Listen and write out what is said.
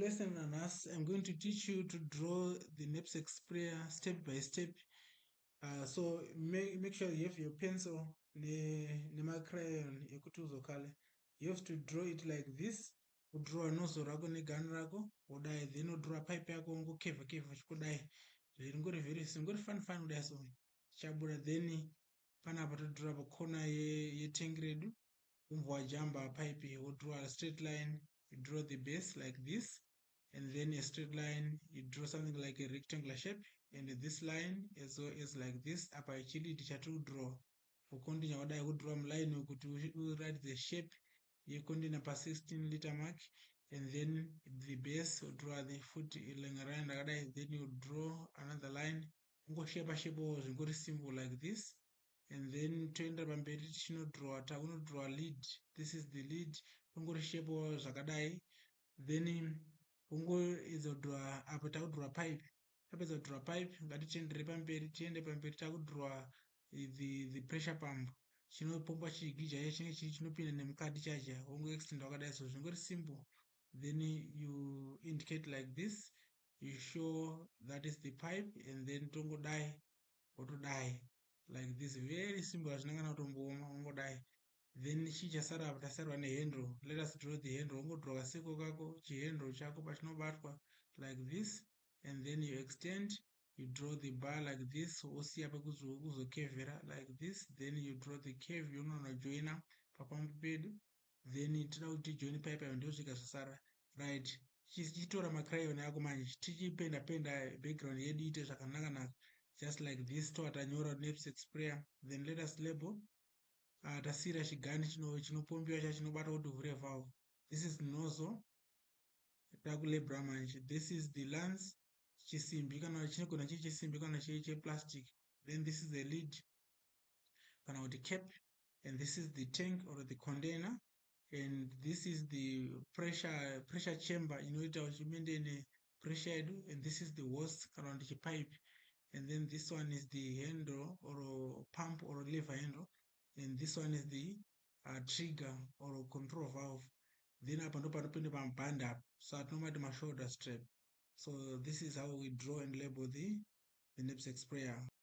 lesson on us, I'm going to teach you to draw the knapsack sprayer step by step. So make sure you have your pencil nema crayon ekuti uzokale. You have to draw it like this. Udraw nozo rako negun rako kudai, then udraw pipe yako ungokevha kudai. Zvingori very simple, fun kudai so chabuda. Then panapa todraw pa corner yetank redu umbwa jamba pipe. You draw a straight line, you draw the base like this, and then a straight line, you draw something like a rectangular shape, and this line as well is like this. Apa actually to draw for continue what I would draw line to write the shape. You continue pa 16 liter mark, and then the base will draw the foot around, then you draw another line. Shape was very simple like this. And then toenda pamberi tichinodraw takunodraw lead. This is the lead. Ungori shape zvakadai. Then ungoizodraw apa takudraw pipe. Tapedza kudraw pipe, ngatitendere pamberi, tiende pamberi takudraw the pressure pump. Chinopomba chigi chaiye chinenge chinopinda nemukati chacha. Ungoextenda wakadai, so zvingori simple. Then you indicate like this. You show that is the pipe, and then tongodai wotodai like this. Very simple, hazvinangana kutombooma, ungodai. Then chichasara apa tasarwa nehandle. Let us draw the handle. Ungodraw kaseko kako chihandle chako pachinobatwa like this, and then you extend. You draw the bar like this, wosiya pakuzokevhera like this. Then you draw the curve yaunonojoina papambi pedu. Then toda kuti join pipe ayo ndosvika zvasara, right? Tichitora macrayon ako manje tichipenda background yedu ite zvakanaka, just like this. Towatanyora knapsack sprayer. Then let us label. Tasira chigani chinopombiwa cha chinobata kuti uvhure valve. This is nozzle. Takulabel manje. This is the lance, chisimbi kana chinogona chiri chisimbi kana chiri cheplastic. Then this is the lid kana kuti cap, and this is the tank or the container, and this is the pressure chamber inoita uchimendene pressure yedu, and this is the hose kana kuti chipipe. And then this one is the handle or pump or lever handle, and this one is the trigger or control valve. Then up and panopinda pamband up, so at no matter my shoulder strap. So this is how we draw and label the knapsack sprayer.